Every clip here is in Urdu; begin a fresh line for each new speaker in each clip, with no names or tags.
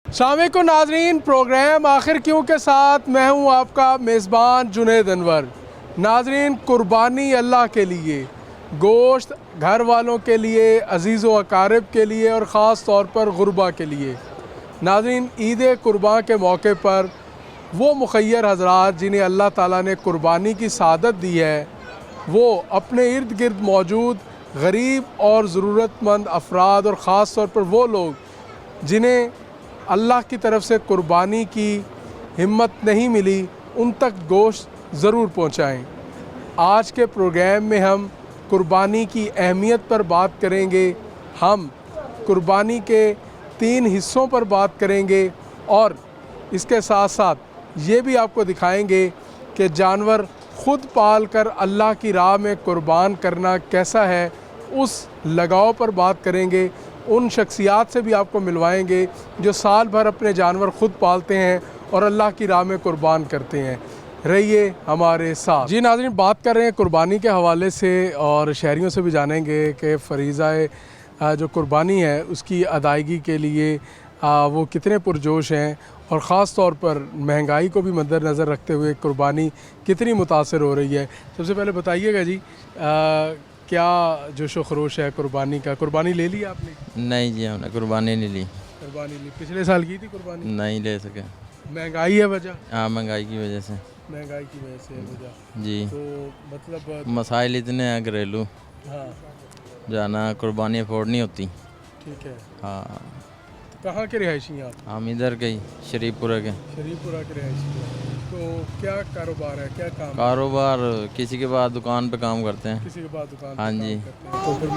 السلام علیکم ناظرین، پروگرام آخر کیوں کے ساتھ میں ہوں آپ کا میزبان جنید انور۔ ناظرین، قربانی اللہ کے لیے، گوشت گھر والوں کے لیے، عزیز و اقارب کے لیے اور خاص طور پر غربا کے لیے۔ ناظرین، عید قربان کے موقع پر وہ مخیر حضرات جنہیں اللہ تعالیٰ نے قربانی کی سعادت دی ہے، وہ اپنے ارد گرد موجود غریب اور ضرورت مند افراد اور خاص طور پر وہ لوگ جنہیں اللہ کی طرف سے قربانی کی ہمت نہیں ملی، ان تک گوشت ضرور پہنچائیں۔ آج کے پروگرام میں ہم قربانی کی اہمیت پر بات کریں گے، ہم قربانی کے 3 حصوں پر بات کریں گے اور اس کے ساتھ ساتھ یہ بھی آپ کو دکھائیں گے کہ جانور خود پال کر اللہ کی راہ میں قربان کرنا کیسا ہے، اس لگاؤ پر بات کریں گے۔ ان شخصیات سے بھی آپ کو ملوائیں گے جو سال بھر اپنے جانور خود پالتے ہیں اور اللہ کی راہ میں قربان کرتے ہیں۔ رہیے ہمارے ساتھ۔ جی ناظرین، بات کر رہے ہیں قربانی کے حوالے سے اور شہریوں سے بھی جانیں گے کہ فریضہ جو قربانی ہے اس کی ادائیگی کے لیے وہ کتنے پرجوش ہیں اور خاص طور پر مہنگائی کو بھی مد نظر رکھتے ہوئے قربانی کتنی متاثر ہو رہی ہے۔ سب سے پہلے بتائیے گا جی، کیا جوش و خروش ہے قربانی کا؟ قربانی لے لی آپ نے؟
نہیں جی، ہم نے قربانی نہیں لی۔
قربانی لی؟ پچھلے سال کی تھی قربانی؟
نہیں لے سکے۔
مہنگائی ہے وجہ؟
ہاں، مہنگائی کی وجہ سے۔
مہنگائی کی وجہ سے ہے وجہ
جی،
تو مطلب
مسائل اتنے ہیں گھریلو،
ہاں
جانا قربانی افورڈ نہیں ہوتی۔
ٹھیک ہے۔
ہاں،
کہاں کے رہائشی ہیں آپ؟
ہم ادھر کے ہی شریف پورہ کے۔
شریف پورہ کے رہائشی ہیں۔ تو کیا کاروبار ہے، کیا کام ہے؟
کاروبار کسی کے بعد دکان پہ کام کرتے ہیں۔
کسی کے بعد دکان پہ
ہاں
کام
جی۔
کرتے ہیں۔ تو پھر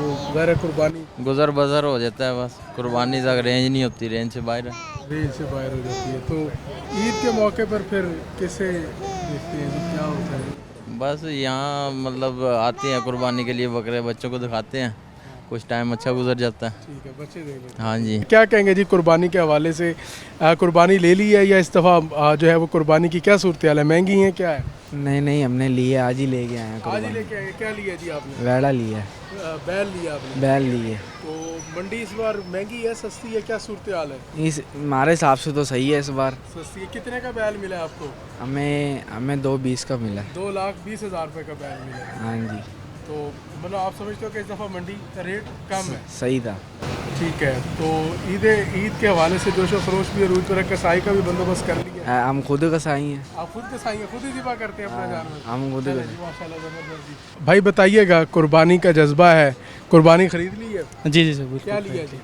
وہ غیر قربانی
گزر بسر ہو جاتا ہے بس، قربانی تک رینج نہیں ہوتی، رینج سے باہر ہے۔
رینج سے باہر ہو جاتی ہے۔ تو عید کے موقع پر پھر کیسے دیکھتے ہیں جی، کیا ہوتا ہے؟
بس یہاں مطلب آتے ہیں قربانی کے لیے، بکرے بچوں کو دکھاتے ہیں، کچھ ٹائم اچھا گزر جاتا ہے۔
ٹھیک ہے، بچے دیکھ لیتے ہیں۔
ہاں جی۔
کیا کہیں گے جی قربانی کے حوالے سے؟ قربانی لے لی ہے یا اس دفعہ جو ہے وہ قربانی کی کیا صورتحال ہے؟ مہنگی ہیں کیا ہے؟
نہیں ہم نے لیے، آج ہی لے کے آئے ہیں
آج ہی لے کے آئے؟ کیا لیا جی آپ نے؟
ویڑا لیا ہے،
بیل لیا آپ نے؟
بیل لیے۔
تو منڈی اس بار مہنگی ہے سستی ہے، کیا صورتحال ہے؟
ہمارے حساب سے تو صحیح ہے اس بار۔
سستی ہے۔ کتنے کا بیل ملا ہے آپ کو؟
ہمیں 220 کا ملا۔
2,20,000 روپے کا بیل ملا ہے۔
ہاں جی،
تو مطلب آپ سمجھتے ہو کہ اس دفعہ منڈی کا ریٹ کم ہے؟
صحیح تھا۔
ٹھیک ہے۔ تو عید کے حوالے سے جوش و خروش بھی، عروج پر کسائی کا بھی بندوبست کر لیا؟
ہم خود کسائی ہیں۔
آپ خود کسائی ہیں، خود ہی ذبح کرتے ہیں اپنا جانور؟
ہم خود
ماشاءاللہ، زبردست جی۔ بھائی بتائیے گا، قربانی کا جذبہ ہے، قربانی خرید لی ہے؟
جی سر،
کیا لیا جی؟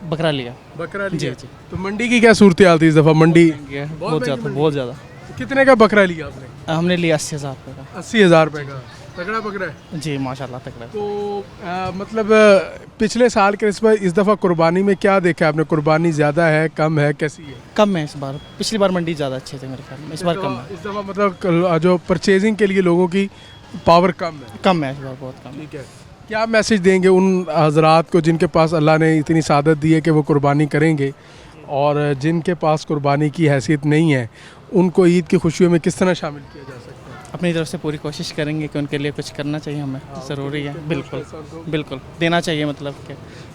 بکرا لیا۔
بکرا لیا؟
جی جی۔
تو منڈی کی کیا صورتحال تھی اس دفعہ؟ منڈی
بہت زیادہ، بہت زیادہ۔
کتنے کا بکرا لیا آپ نے؟
ہم نے لیا 80,000 روپے کا۔
80,000 روپے کا تگڑا بکرا ہے؟
جی ماشاء اللہ تک۔
تو مطلب پچھلے سال کے نسبت اس دفعہ قربانی میں کیا دیکھا آپ نے؟ قربانی زیادہ ہے، کم ہے، کیسی ہے؟
کم ہے اس بار، پچھلی بار منڈی زیادہ اچھے تھے میرے خیال میں، اس بار کم ہے۔
اس دفعہ مطلب جو پرچیزنگ کے لیے لوگوں کی پاور کم ہے؟
کم ہے اس بار، بہت کم۔
ٹھیک ہے۔ کیا میسج دیں گے ان حضرات کو جن کے پاس اللہ نے اتنی سعادت دی ہے کہ وہ قربانی کریں گے، اور جن کے پاس قربانی کی حیثیت نہیں ہے، ان کو عید کی خوشیوں میں کس طرح شامل کیا جا سکتا ہے؟
اپنی طرف سے پوری کوشش کریں گے کہ ان کے لیے کچھ کرنا چاہیے، ہمیں ضروری ہے۔ بالکل بالکل دینا چاہیے، مطلب کہ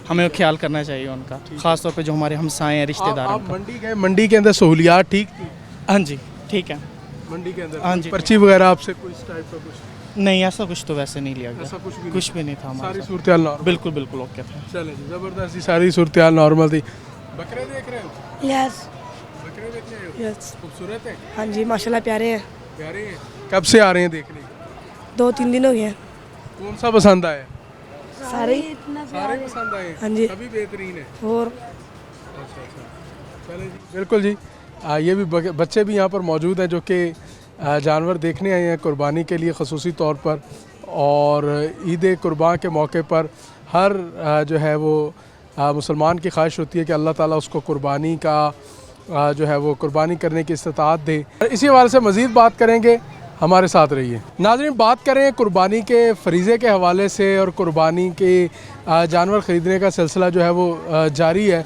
ہمیں خیال کرنا چاہیے ان کا، خاص طور پہ جو ہمارے ہمسائے ہیں، رشتہ دار ہیں۔
آپ منڈی گئے، منڈی کے اندر سہولیات ٹھیک تھی؟
ہاں جی ٹھیک ہے۔
منڈی کے اندر
ہاں جی،
پرچی وغیرہ آپ سے کوئی اس ٹائپ کا کچھ؟
نہیں ایسا کچھ تو ویسے نہیں لیا
ایسا
گیا، کچھ بھی نہیں تھا ہمارے
ساری
ساتھ۔
صورتحال نارمل؟
بالکل بالکل اوکے تھا۔
چلیں جی، زبردست، ساری صورتحال نارمل تھی۔ بکرے دیکھ رہے ہو؟
یس
بکرے دیکھ رہے ہو؟
یس
خوبصورت ہے؟
ہاں جی، ماشاءاللہ پیارے ہیں۔
پیارے ہیں؟ کب سے آ رہے ہیں دیکھنے؟
2-3 دن ہو گئے ہیں۔
کون سا پسند آیا؟
سارے
سارے پسند آئے؟
ہاں جی۔
سبھی بہترین ہے؟
اور
اچھا اچھا، چلیں جی، بالکل جی۔ یہ بھی بچے بھی یہاں پر موجود ہیں جو کہ جانور دیکھنے آئے ہیں قربانی کے لیے خصوصی طور پر، اور عید قربان کے موقع پر ہر جو ہے وہ مسلمان کی خواہش ہوتی ہے کہ اللہ تعالیٰ اس کو قربانی کا جو ہے وہ قربانی کرنے کی استطاعت دے۔ اسی حوالے سے مزید بات کریں گے، ہمارے ساتھ رہیے۔ ناظرین، بات کریں قربانی کے فریضے کے حوالے سے، اور قربانی کے جانور خریدنے کا سلسلہ جو ہے وہ جاری ہے،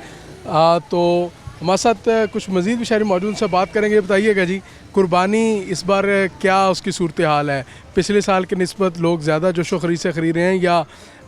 تو ہمارے ساتھ کچھ مزید بھی شہری موجود سے بات کریں گے۔ بتائیے گا جی، قربانی اس بار کیا اس کی صورتحال ہے؟ پچھلے سال کی نسبت لوگ زیادہ جوش و خروش سے خرید رہے ہیں یا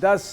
10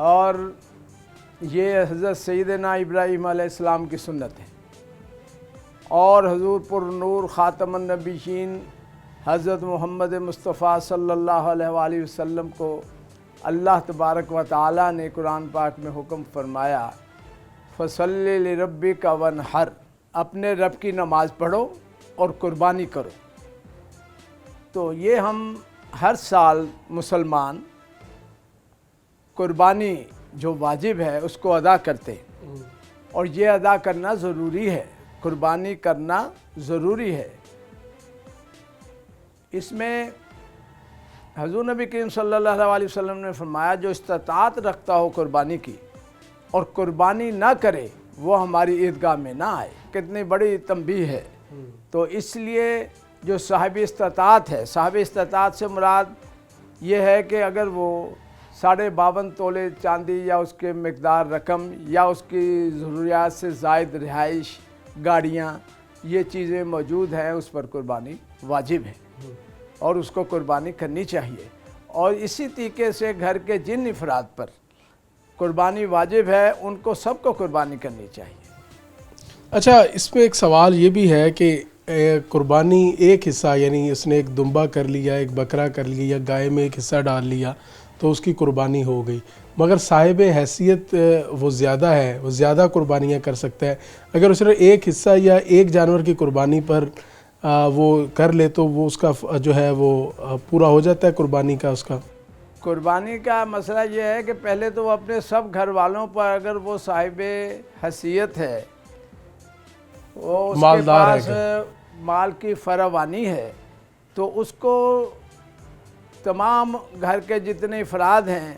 اور یہ حضرت سیدنا ابراہیم علیہ السلام کی سنت ہے، اور حضور پر نور خاتم النبیین حضرت محمد مصطفیٰ صلی اللہ علیہ وآلہ وسلم کو اللہ تبارک و تعالی نے قرآن پاک میں حکم فرمایا فصلی لربک وانحر، اپنے رب کی نماز پڑھو اور قربانی کرو۔ تو یہ ہم ہر سال مسلمان قربانی جو واجب ہے اس کو ادا کرتے ہیں، اور یہ ادا کرنا ضروری ہے، قربانی کرنا ضروری ہے۔ اس میں حضور نبی کریم صلی اللہ علیہ وسلم نے فرمایا جو استطاعت رکھتا ہو قربانی کی اور قربانی نہ کرے وہ ہماری عیدگاہ میں نہ آئے۔ کتنی بڑی تنبیہ ہے۔ تو اس لیے جو صاحب استطاعت ہے، صاحب استطاعت سے مراد یہ ہے کہ اگر وہ 52.5 تولے چاندی یا اس کے مقدار رقم یا اس کی ضروریات سے زائد رہائش، گاڑیاں، یہ چیزیں موجود ہیں، اس پر قربانی واجب ہے اور اس کو قربانی کرنی چاہیے۔ اور اسی طریقے سے گھر کے جن افراد پر قربانی واجب ہے ان کو سب کو قربانی کرنی چاہیے۔
اچھا، اس میں ایک سوال یہ بھی ہے کہ قربانی ایک حصہ، یعنی اس نے ایک دمبا کر لیا، ایک بکرا کر لیا یا گائے میں ایک حصہ ڈال لیا تو اس کی قربانی ہو گئی، مگر صاحب حیثیت وہ زیادہ ہے، وہ زیادہ قربانیاں کر سکتا ہے۔ اگر اس نے ایک حصہ یا ایک جانور کی قربانی پر وہ کر لے تو وہ اس کا جو ہے وہ پورا ہو جاتا ہے قربانی کا اس کا؟
قربانی کا مسئلہ یہ ہے کہ پہلے تو وہ اپنے سب گھر والوں پر، اگر وہ صاحب حیثیت ہے، وہ اس کے
مالدار
پاس مال کی فراوانی ہے، تو اس کو تمام گھر کے جتنے افراد ہیں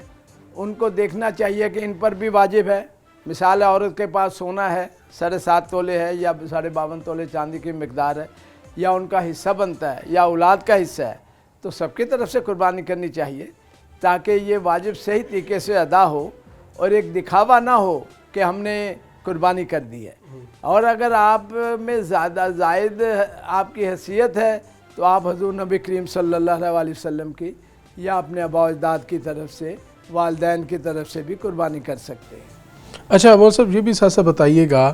ان کو دیکھنا چاہیے کہ ان پر بھی واجب ہے۔ مثال ہے، عورت کے پاس سونا ہے 7.5 تولے ہے یا 52.5 تولے چاندی کی مقدار ہے، یا ان کا حصہ بنتا ہے یا اولاد کا حصہ ہے، تو سب کی طرف سے قربانی کرنی چاہیے تاکہ یہ واجب صحیح طریقے سے ادا ہو اور ایک دکھاوا نہ ہو کہ ہم نے قربانی کر دی ہے۔ اور اگر آپ میں زیادہ زائد آپ کی حیثیت ہے تو آپ حضور نبی کریم صلی اللہ علیہ وسلم کی یا اپنے آباء و اجداد کی طرف سے، والدین کی طرف سے بھی قربانی کر سکتے ہیں۔
اچھا وہ صاحب، یہ بھی ساتھ ساتھ بتائیے گا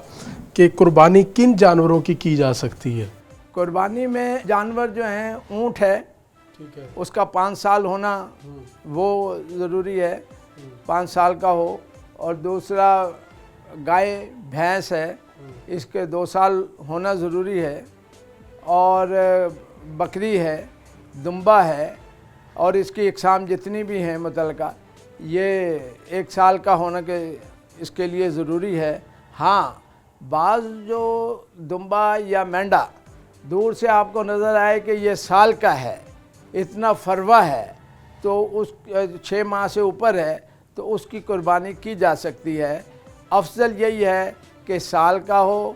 کہ قربانی کن جانوروں کی جا سکتی ہے؟
قربانی میں جانور جو ہیں، اونٹ ہے، اس کا 5 سال ہونا وہ ضروری ہے، 5 سال کا ہو، اور دوسرا گائے بھینس ہے، اس کے 2 سال ہونا ضروری ہے، اور بکری ہے، دمبا ہے، اور اس کی اقسام جتنی بھی ہیں متعلقہ، یہ 1 سال کا ہونا کہ اس کے لیے ضروری ہے۔ ہاں، بعض جو دمبا یا مینڈا دور سے آپ کو نظر آئے کہ یہ سال کا ہے، اتنا فروا ہے، تو اس 6 ماہ سے اوپر ہے، تو اس کی قربانی کی جا سکتی ہے۔ افضل یہی ہے کہ سال کا ہو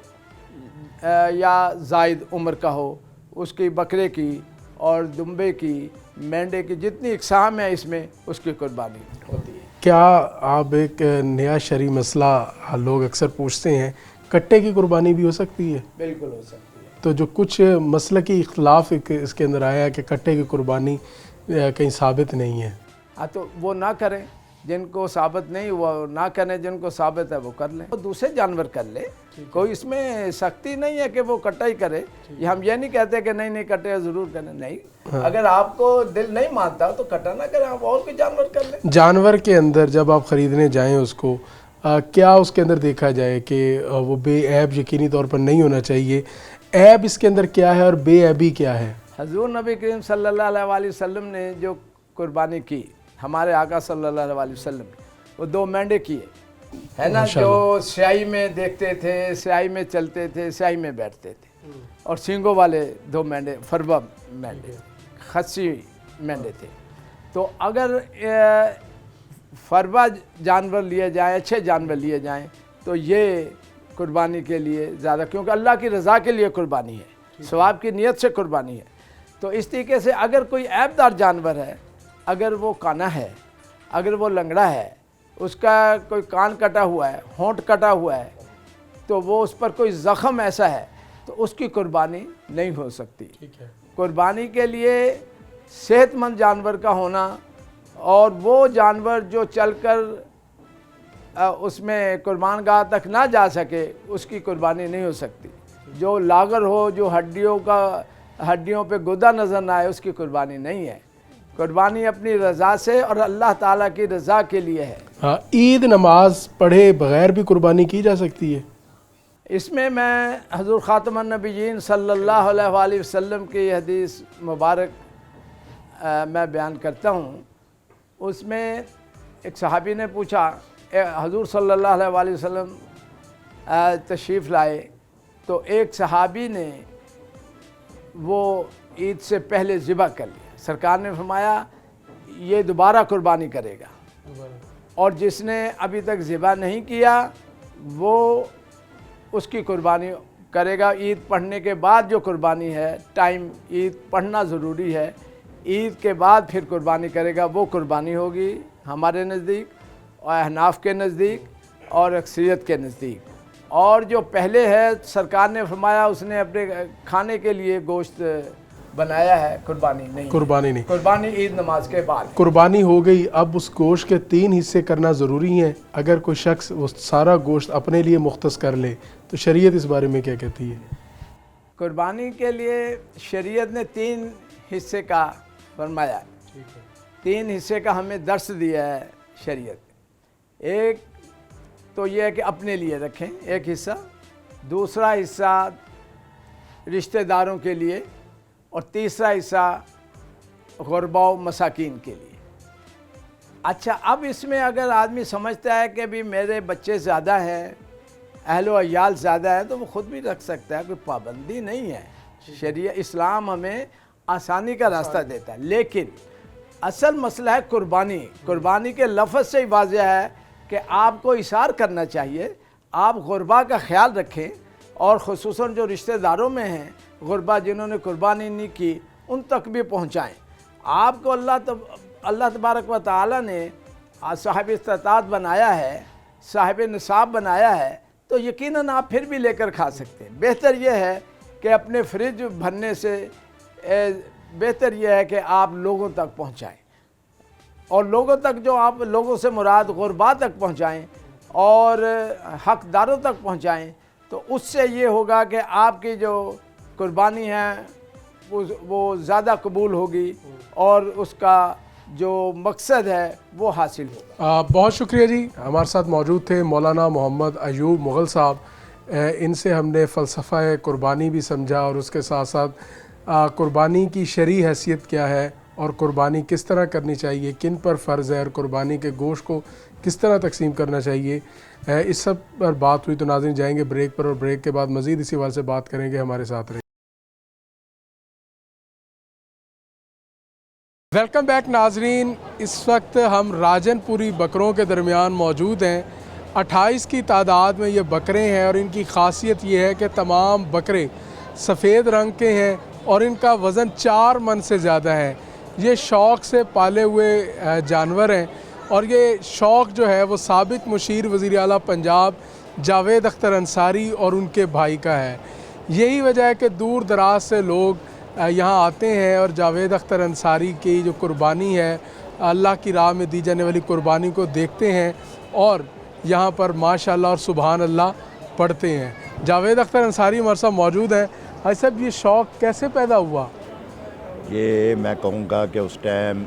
یا زائد عمر کا ہو، اس کی بکرے کی اور دمبے کی، مینڈے کی، جتنی اقسام ہے اس میں، اس کی قربانی ہوتی ہے۔
کیا آپ ایک نیا شرعی مسئلہ لوگ اکثر پوچھتے ہیں، کٹے کی قربانی بھی ہو سکتی ہے؟
بالکل ہو سکتی ہے۔
تو جو کچھ مسلکی اختلاف اس کے اندر آیا کہ کٹے کی قربانی کہیں ثابت نہیں ہے،
ہاں تو وہ نہ کریں، جن کو ثابت نہیں وہ نہ کریں، جن کو ثابت ہے وہ کر لیں، وہ دوسرے جانور کر لیں، کوئی اس میں سختی نہیں ہے کہ وہ کٹا ہی کرے۔ یہ ہم یہ نہیں کہتے کہ نہیں کٹے ضرور کریں، نہیں، اگر آپ کو دل نہیں مانتا تو کٹا نہ کریں، آپ اور کوئی جانور کر لیں۔
جانور کے اندر جب آپ خریدنے جائیں اس کو، کیا اس کے اندر دیکھا جائے کہ وہ بے عیب یقینی طور پر نہیں ہونا چاہیے؟ عیب اس کے اندر کیا ہے اور بے عیبی کیا ہے؟
حضور نبی کریم صلی اللہ علیہ وسلم نے جو قربانی کی، ہمارے آقا صلی اللہ علیہ وسلم نے، وہ 2 مینڈے کیے ہے نا، جو سیاہی میں دیکھتے تھے، سیاہی میں چلتے تھے، سیاہی میں بیٹھتے تھے، اور سینگوں والے 2 مینڈے، فروا مینڈے، خصی مینڈے تھے۔ تو اگر فروا جانور لیے جائیں، اچھے جانور لیے جائیں، تو یہ قربانی کے لیے زیادہ، کیونکہ اللہ کی رضا کے لیے قربانی ہے، ثواب کی نیت سے قربانی ہے۔ تو اس طریقے سے اگر کوئی عیب دار جانور ہے، اگر وہ کانا ہے، اگر وہ لنگڑا ہے، اس کا کوئی کان کٹا ہوا ہے، ہونٹ کٹا ہوا ہے، تو وہ اس پر کوئی زخم ایسا ہے تو اس کی قربانی نہیں ہو سکتی۔ قربانی کے لیے صحت مند جانور کا ہونا، اور وہ جانور جو چل کر اس میں قربان گاہ تک نہ جا سکے اس کی قربانی نہیں ہو سکتی. جو لاغر ہو, جو ہڈیوں پہ گودا نظر نہ آئے, اس کی قربانی نہیں ہے. قربانی اپنی رضا سے اور اللہ تعالیٰ کی رضا کے لیے ہے.
ہاں, عید نماز پڑھے بغیر بھی قربانی کی جا سکتی ہے؟
اس میں حضور خاتم النبیین صلی اللہ علیہ وآلہ وسلم کی حدیث مبارک میں بیان کرتا ہوں. اس میں ایک صحابی نے پوچھا, حضور صلی اللہ علیہ وآلہ وسلم تشریف لائے تو ایک صحابی نے وہ عید سے پہلے ذبح کر لیا. سرکار نے فرمایا یہ دوبارہ قربانی کرے گا, اور جس نے ابھی تک ذبح نہیں کیا وہ اس کی قربانی کرے گا. عید پڑھنے کے بعد جو قربانی ہے, ٹائم عید پڑھنا ضروری ہے, عید کے بعد پھر قربانی کرے گا, وہ قربانی ہوگی ہمارے نزدیک اور احناف کے نزدیک اور اکثریت کے نزدیک. اور جو پہلے ہے, سرکار نے فرمایا اس نے اپنے کھانے کے لیے گوشت بنایا ہے, قربانی نہیں. قربانی عید نماز کے بعد.
قربانی ہو گئی, اب اس گوشت کے 3 حصے کرنا ضروری ہیں. اگر کوئی شخص وہ سارا گوشت اپنے لیے مختص کر لے تو شریعت اس بارے میں کیا کہتی ہے؟
قربانی کے لیے شریعت نے 3 حصے کا فرمایا ہے. 3 حصے کا ہمیں درس دیا ہے شریعت. ایک تو یہ ہے کہ اپنے لیے رکھیں ایک حصہ, دوسرا حصہ رشتہ داروں کے لیے, اور تیسرا حصہ غربا و مساکین کے لیے. اچھا, اب اس میں اگر آدمی سمجھتا ہے کہ بھی میرے بچے زیادہ ہیں, اہل و عیال زیادہ ہیں, تو وہ خود بھی رکھ سکتا ہے, کوئی پابندی نہیں ہے. شریعت اسلام ہمیں آسانی کا راستہ دیتا ہے. لیکن اصل مسئلہ ہے قربانی. قربانی کے لفظ سے ہی واضح ہے کہ آپ کو اثار کرنا چاہیے, آپ غربا کا خیال رکھیں, اور خصوصاً جو رشتہ داروں میں ہیں غربا جنہوں نے قربانی نہیں کی ان تک بھی پہنچائیں. آپ کو اللہ تبارک و تعالی نے صاحب استطاعت بنایا ہے, صاحب نصاب بنایا ہے, تو یقیناً آپ پھر بھی لے کر کھا سکتے ہیں. بہتر یہ ہے کہ اپنے فریج بھرنے سے بہتر یہ ہے کہ آپ لوگوں تک پہنچائیں, اور لوگوں تک جو آپ لوگوں سے مراد غربا تک پہنچائیں اور حقداروں تک پہنچائیں, تو اس سے یہ ہوگا کہ آپ کی جو قربانی ہے وہ زیادہ قبول ہوگی اور اس کا جو مقصد ہے وہ حاصل ہوگا.
بہت شکریہ جی. ہمارے ساتھ موجود تھے مولانا محمد ایوب مغل صاحب. ان سے ہم نے فلسفہ قربانی بھی سمجھا, اور اس کے ساتھ ساتھ قربانی کی شرعی حیثیت کیا ہے, اور قربانی کس طرح کرنی چاہیے, کن پر فرض ہے, اور قربانی کے گوشت کو کس طرح تقسیم کرنا چاہیے, اس سب پر بات ہوئی. تو ناظرین جائیں گے بریک پر, اور بریک کے بعد مزید اسی حوالے سے بات کریں گے. ہمارے ساتھ رہیں. ویلکم بیک ناظرین. اس وقت ہم راجن پوری بکروں کے درمیان موجود ہیں. 28 کی تعداد میں یہ بکرے ہیں, اور ان کی خاصیت یہ ہے کہ تمام بکرے سفید رنگ کے ہیں, اور ان کا وزن 4 من سے زیادہ ہے. یہ شوق سے پالے ہوئے جانور ہیں, اور یہ شوق جو ہے وہ سابق مشیر وزیر اعلیٰ پنجاب جاوید اختر انصاری اور ان کے بھائی کا ہے. یہی وجہ ہے کہ دور دراز سے لوگ یہاں آتے ہیں اور جاوید اختر انصاری کی جو قربانی ہے, اللہ کی راہ میں دی جانے والی قربانی کو دیکھتے ہیں, اور یہاں پر ماشاءاللہ اور سبحان اللہ پڑھتے ہیں. جاوید اختر انصاری ہمارے ساتھ موجود ہیں. حاجی صاحب, یہ شوق کیسے پیدا ہوا؟
یہ میں کہوں گا کہ اس ٹائم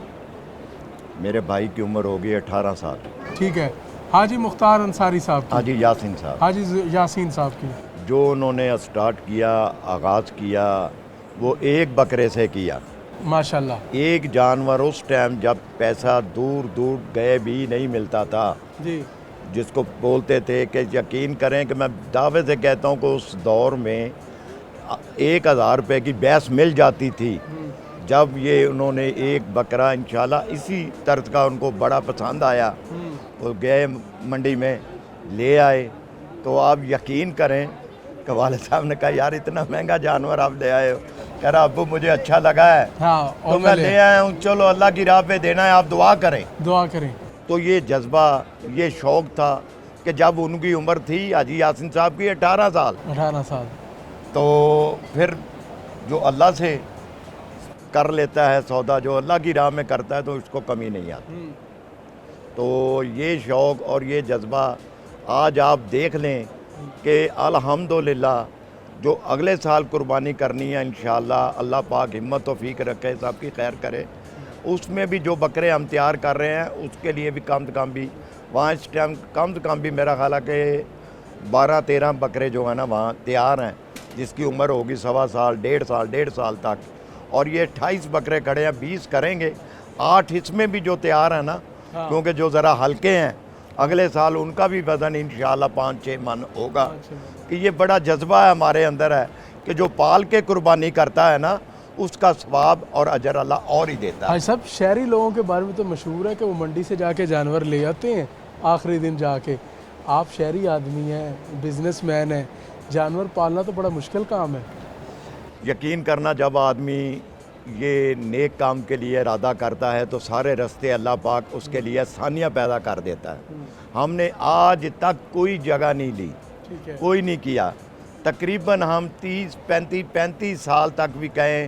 میرے بھائی کی عمر ہوگی 18 سال.
ٹھیک ہے. حاجی مختار انصاری صاحب کی,
حاجی یاسین صاحب,
حاجی یاسین صاحب کی,
جو انہوں نے اسٹارٹ کیا, آغاز کیا, وہ ایک بکرے سے کیا.
ماشاءاللہ.
ایک جانور اس ٹائم جب پیسہ دور دور گئے بھی نہیں ملتا تھا,
جی,
جس کو بولتے تھے کہ یقین کریں کہ میں دعوے سے کہتا ہوں کہ اس دور میں 1000 روپے کی بھینس مل جاتی تھی. جب یہ انہوں نے ایک بکرا انشاءاللہ اسی طرز کا ان کو بڑا پسند آیا, وہ گئے منڈی میں لے آئے, تو آپ یقین کریں کہ والد صاحب نے کہا یار اتنا مہنگا جانور آپ لے آئے ہو. کہہ رہا ابو مجھے اچھا لگا ہے تو میں لے آیا ہوں, چلو اللہ کی راہ پہ دینا ہے, آپ دعا کریں.
دعا کریں.
تو یہ جذبہ, یہ شوق تھا کہ جب ان کی عمر تھی حاجی یاسین صاحب کی 18 سال, تو پھر جو اللہ سے کر لیتا ہے سودا, جو اللہ کی راہ میں کرتا ہے تو اس کو کمی نہیں آتی. تو یہ شوق اور یہ جذبہ آج آپ دیکھ لیں کہ الحمدللہ جو اگلے سال قربانی کرنی ہے انشاءاللہ اللہ پاک ہمت توفیق رکھے، سب کی خیر کرے، اس میں بھی جو بکرے ہم تیار کر رہے ہیں اس کے لیے بھی کم سے کم بھی وہاں اس ٹائم کم سے کم بھی میرا خیال ہے کہ 12-13 بکرے جو ہیں نا وہاں تیار ہیں، جس کی عمر ہوگی 1.25 سال 1.5 سال تک، اور یہ 28 بکرے کھڑے ہیں، 20 کریں گے، 8 اس میں بھی جو تیار ہیں نا، کیونکہ جو ذرا ہلکے ہیں اگلے سال ان کا بھی وزن انشاءاللہ 5-6 من ہوگا، کہ یہ بڑا جذبہ ہے ہمارے اندر ہے کہ جو پال کے قربانی کرتا ہے نا اس کا ثواب اور اجر اللہ اور ہی دیتا ہے۔
بھائی صاحب شہری لوگوں کے بارے میں تو مشہور ہے کہ وہ منڈی سے جا کے جانور لے آتے ہیں آخری دن جا کے، آپ شہری آدمی ہیں، بزنس مین ہیں، جانور پالنا تو بڑا مشکل کام ہے۔
یقین کرنا جب آدمی یہ نیک کام کے لیے ارادہ کرتا ہے تو سارے رستے اللہ پاک اس کے لیے آسانیاں پیدا کر دیتا ہے۔ ہم نے آج تک کوئی جگہ نہیں لی، کوئی نہیں کیا، تقریباً ہم 35 سال تک بھی کہیں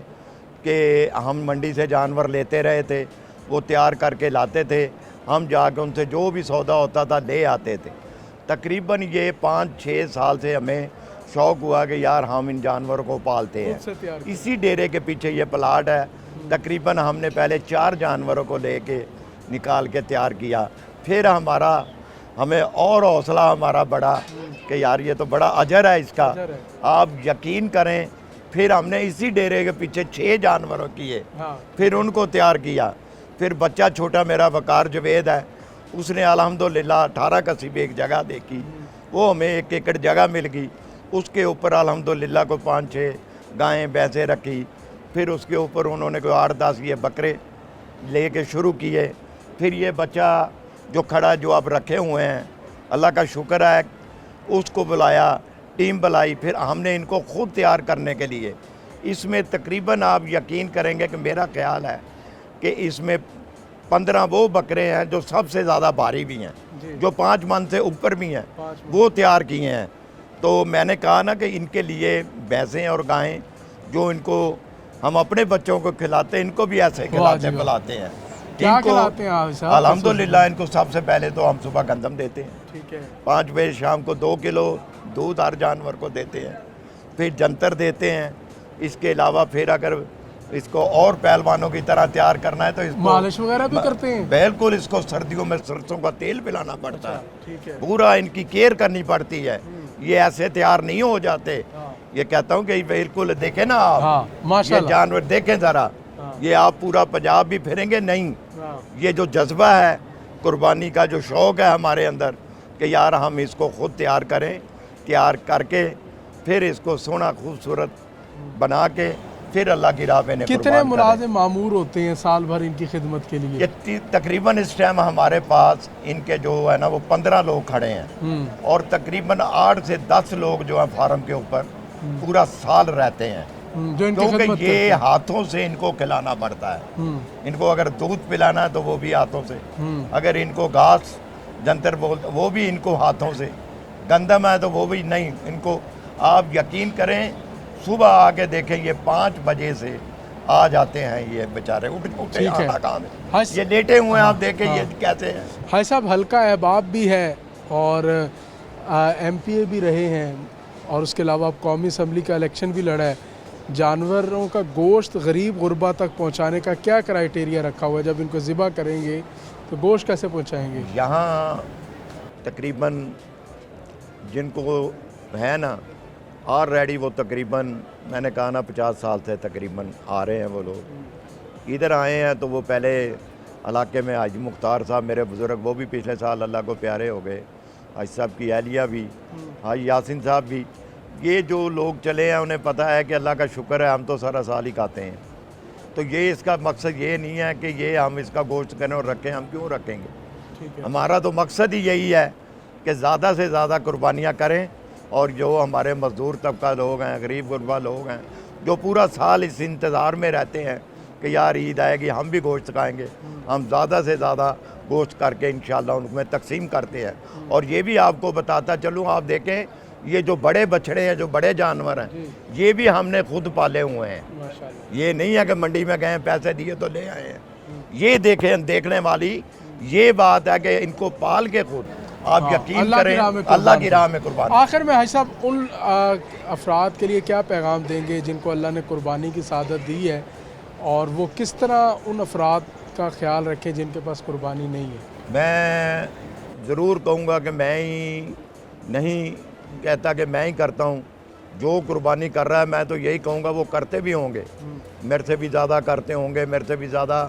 کہ ہم منڈی سے جانور لیتے رہے تھے، وہ تیار کر کے لاتے تھے، ہم جا کے ان سے جو بھی سودا ہوتا تھا لے آتے تھے۔ تقریباً یہ 5-6 سال سے ہمیں شوق ہوا کہ یار ہم ان جانوروں کو پالتے ہیں۔ اسی ڈیرے کے پیچھے یہ پلاٹ ہے، تقریباً ہم نے پہلے 4 جانوروں کو لے کے نکال کے تیار کیا، پھر ہمیں اور حوصلہ ہمارا بڑھا کہ یار یہ تو بڑا اجر ہے اس کا، آپ یقین کریں، پھر ہم نے اسی ڈیرے کے پیچھے 6 جانوروں کیے، پھر ان کو تیار کیا، پھر بچہ چھوٹا میرا وقار جوید ہے، اس نے الحمدللہ 18 قصیبے ایک جگہ دیکھی، وہ ہمیں 1 ایکڑ جگہ مل گئی، اس کے اوپر الحمدللہ کو 5-6 گائیں بھینسیں رکھی، پھر اس کے اوپر انہوں نے کوئی 8-10 یہ بکرے لے کے شروع کیے، پھر یہ بچہ جو کھڑا جو اب رکھے ہوئے ہیں اللہ کا شکر ہے، اس کو بلایا، ٹیم بلائی، پھر ہم نے ان کو خود تیار کرنے کے لیے، اس میں تقریباً آپ یقین کریں گے کہ میرا خیال ہے کہ اس میں 15 وہ بکرے ہیں جو سب سے زیادہ بھاری بھی ہیں، جو 5 من سے اوپر بھی ہیں، وہ تیار کیے ہیں۔ تو میں نے کہا نا کہ ان کے لیے بھینسیں اور گائیں جو ان کو ہم اپنے بچوں کو کھلاتے ہیں، ان کو بھی ایسے کھلاتے پلاتے ہیں۔
کیا کھلاتے ہیں آپ صاحب؟
الحمدللہ ان کو سب سے پہلے تو ہم صبح گندم دیتے ہیں، 5 بجے شام کو 2 کلو دودھ ہر جانور کو دیتے ہیں، پھر جنتر دیتے ہیں، اس کے علاوہ پھر اگر اس کو اور پہلوانوں کی طرح تیار کرنا ہے تو اس کو
مالش وغیرہ بھی کرتے ہیں؟
بالکل، اس کو سردیوں میں سرسوں کا تیل پلانا پڑتا ہے، پورا ان کی کیئر کرنی پڑتی ہے، یہ ایسے تیار نہیں ہو جاتے۔ یہ کہتا ہوں کہ بالکل دیکھیں نا آپ یہ جانور دیکھیں ذرا، یہ آپ پورا پنجاب بھی پھریں گے نہیں، یہ جو جذبہ ہے قربانی کا، جو شوق ہے ہمارے اندر کہ یار ہم اس کو خود تیار کریں، تیار کر کے پھر اس کو سونا خوبصورت بنا کے پھر اللہ کی راہ میں
کتنے ملازم معمور ہوتے ہیں سال بھر ان کی خدمت کے لیے؟
یہ تقریباً اس ٹائم ہمارے پاس ان کے جو ہے نا وہ 15 لوگ کھڑے ہیں، اور تقریباً 8 سے 10 لوگ جو ہیں فارم کے اوپر پورا سال رہتے ہیں، کیونکہ یہ ہاتھوں سے ان کو کھلانا پڑتا ہے، ان کو اگر دودھ پلانا ہے تو وہ بھی ہاتھوں سے، اگر ان کو گھاس جنتر بولتے وہ بھی ان کو ہاتھوں سے، گندم ہے تو وہ بھی نہیں، ان کو آپ یقین کریں صبح آ کے دیکھیں یہ 5 بجے سے آ جاتے ہیں، یہ بیچارے اٹھے آنا کام ہے، یہ لیٹے ہوئے ہیں، آپ دیکھیں یہ کیسے ہیں۔
حاجی صاحب ہلکا احباب بھی ہے اور ایم پی اے بھی رہے ہیں، اور اس کے علاوہ اب قومی اسمبلی کا الیکشن بھی لڑا ہے، جانوروں کا گوشت غریب غربا تک پہنچانے کا کیا کرائیٹیریا رکھا ہوا ہے؟ جب ان کو ذبح کریں گے تو گوشت کیسے پہنچائیں گے؟
یہاں تقریباً جن کو ہے نا آلریڈی وہ تقریباً میں نے کہا نا 50 سال سے تقریباً آ رہے ہیں، وہ لوگ ادھر آئے ہیں، تو وہ پہلے علاقے میں حاجی مختار صاحب میرے بزرگ وہ بھی پچھلے سال اللہ کو پیارے ہو گئے، حاجی صاحب کی اہلیہ بھی، حاجی یاسین صاحب بھی، یہ جو لوگ چلے ہیں انہیں پتہ ہے کہ اللہ کا شکر ہے ہم تو سارا سال ہی کھاتے ہیں، تو یہ اس کا مقصد یہ نہیں ہے کہ یہ ہم اس کا گوشت کریں اور رکھیں، ہم کیوں رکھیں گے؟ ہمارا تو مقصد ہی یہی ہے کہ زیادہ سے زیادہ قربانیاں کریں، اور جو ہمارے مزدور طبقہ لوگ ہیں، غریب غربا لوگ ہیں، جو پورا سال اس انتظار میں رہتے ہیں کہ یار عید آئے گی ہم بھی گوشت کھائیں گے، ہم زیادہ سے زیادہ گوشت کر کے انشاءاللہ ان میں تقسیم کرتے ہیں۔ اور یہ بھی آپ کو بتاتا چلوں، آپ دیکھیں یہ جو بڑے بچھڑے ہیں، جو بڑے جانور ہیں، یہ بھی ہم نے خود پالے ہوئے ہیں، یہ نہیں ہے کہ منڈی میں گئے پیسے دیے تو لے آئے ہیں، یہ دیکھیں دیکھنے والی یہ بات ہے کہ ان کو پال کے خود آپ یقین
اللہ کی
کریں
راہ میں
اللہ کی
قربان
راہ میں قربان
آخر میں حاجی صاحب ان افراد کے لیے کیا پیغام دیں گے جن کو اللہ نے قربانی کی سعادت دی ہے، اور وہ کس طرح ان افراد کا خیال رکھیں جن کے پاس قربانی نہیں ہے؟
میں ضرور کہوں گا کہ میں ہی نہیں کہتا کہ میں ہی کرتا ہوں، جو قربانی کر رہا ہے میں تو یہی کہوں گا وہ کرتے بھی ہوں گے، میرے سے بھی زیادہ کرتے ہوں گے، میرے سے بھی زیادہ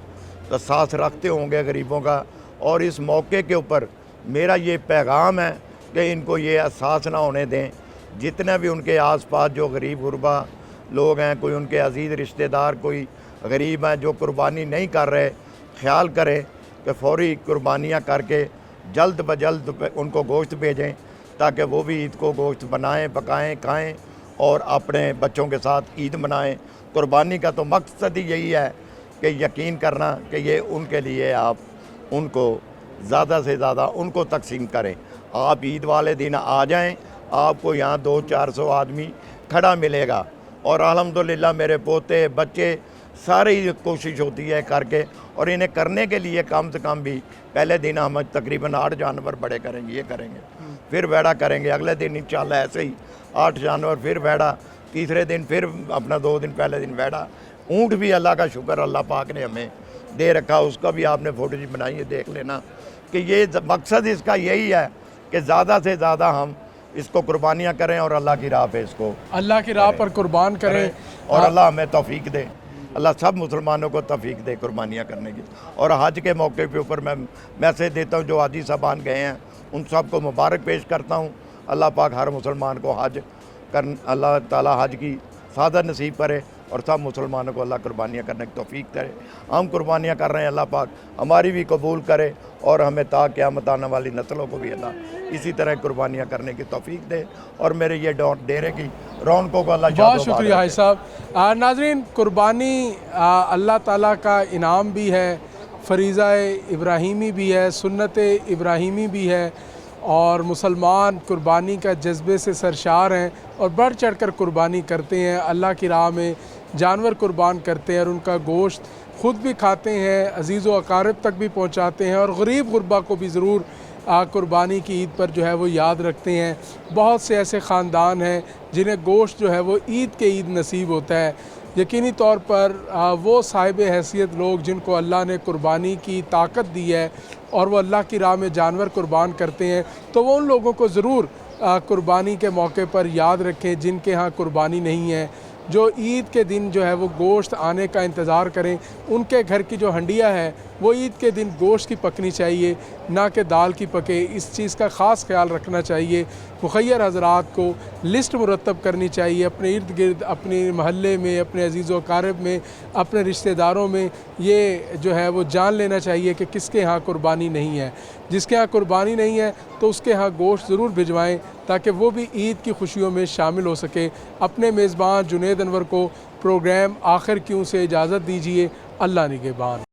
احساس رکھتے ہوں گے غریبوں کا، اور اس موقع کے اوپر میرا یہ پیغام ہے کہ ان کو یہ احساس نہ ہونے دیں، جتنے بھی ان کے آس پاس جو غریب غربا لوگ ہیں، کوئی ان کے عزیز رشتہ دار کوئی غریب ہیں جو قربانی نہیں کر رہے، خیال کریں کہ فوری قربانیاں کر کے جلد بجلد ان کو گوشت بھیجیں تاکہ وہ بھی عید کو گوشت بنائیں، پکائیں، کھائیں اور اپنے بچوں کے ساتھ عید منائیں۔ قربانی کا تو مقصد ہی یہی ہے کہ یقین کرنا کہ یہ ان کے لیے آپ ان کو زیادہ سے زیادہ ان کو تقسیم کریں۔ آپ عید والے دن آ جائیں، آپ کو یہاں 200-400 آدمی کھڑا ملے گا، اور الحمدللہ میرے پوتے بچے ساری کوشش ہوتی ہے کر کے، اور انہیں کرنے کے لیے کم سے کم بھی پہلے دن ہم تقریباً 8 جانور بڑے کریں گے، یہ کریں گے، پھر ویڑا کریں گے، اگلے دن انشاءاللہ ایسے ہی 8 جانور، پھر ویڑا، تیسرے دن پھر اپنا 2 دن پہلے دن ویڑا۔ اونٹ بھی اللہ کا شکر اللہ پاک نے ہمیں دے رکھا، اس کا بھی آپ نے فوٹو بنائی ہے، دیکھ لینا کہ یہ مقصد اس کا یہی ہے کہ زیادہ سے زیادہ ہم اس کو قربانیاں کریں اور اللہ کی راہ پہ اس کو
اللہ کی راہ پر قربان کریں،
اور اللہ ہمیں توفیق دے، اللہ سب مسلمانوں کو توفیق دے قربانیاں کرنے کی۔ اور حج کے موقع پہ اوپر میں میسیج دیتا ہوں جو حاجی صاحبان گئے ہیں ان سب کو مبارک پیش کرتا ہوں، اللہ پاک ہر مسلمان کو حج اللہ تعالیٰ حج کی سعادت نصیب کرے اور سب مسلمانوں کو اللہ قربانیاں کرنے کی توفیق کرے۔ ہم قربانیاں کر رہے ہیں، اللہ پاک ہماری بھی قبول کرے اور ہمیں تا قیامت آنے والی نسلوں کو بھی اللہ اسی طرح قربانیاں کرنے کی توفیق دے، اور میرے یہ ڈیرے کی رونقوں کو اللہ
بہت شکریہ حاجی صاحب۔ ناظرین، قربانی اللہ تعالیٰ کا انعام بھی ہے، فریضہ ابراہیمی بھی ہے، سنت ابراہیمی بھی ہے، اور مسلمان قربانی کا جذبے سے سرشار ہیں اور بڑھ چڑھ کر قربانی کرتے ہیں، اللہ کی راہ میں جانور قربان کرتے ہیں اور ان کا گوشت خود بھی کھاتے ہیں، عزیز و اقارب تک بھی پہنچاتے ہیں، اور غریب غربا کو بھی ضرور قربانی کی عید پر جو ہے وہ یاد رکھتے ہیں۔ بہت سے ایسے خاندان ہیں جنہیں گوشت جو ہے وہ عید کے عید نصیب ہوتا ہے۔ یقینی طور پر وہ صاحب حیثیت لوگ جن کو اللہ نے قربانی کی طاقت دی ہے اور وہ اللہ کی راہ میں جانور قربان کرتے ہیں، تو وہ ان لوگوں کو ضرور قربانی کے موقع پر یاد رکھیں جن کے ہاں قربانی نہیں ہے، جو عید کے دن جو ہے وہ گوشت آنے کا انتظار کریں۔ ان کے گھر کی جو ہنڈیا ہے وہ عید کے دن گوشت کی پکنی چاہیے، نہ کہ دال کی پکے، اس چیز کا خاص خیال رکھنا چاہیے۔ مخیر حضرات کو لسٹ مرتب کرنی چاہیے، اپنے ارد گرد، اپنے محلے میں، اپنے عزیز و اقارب میں، اپنے رشتہ داروں میں یہ جو ہے وہ جان لینا چاہیے کہ کس کے ہاں قربانی نہیں ہے۔ جس کے ہاں قربانی نہیں ہے تو اس کے ہاں گوشت ضرور بھجوائیں تاکہ وہ بھی عید کی خوشیوں میں شامل ہو سکے۔ اپنے میزبان جنید انور کو پروگرام آخر کیوں سے اجازت دیجیے۔ اللہ نگہبان۔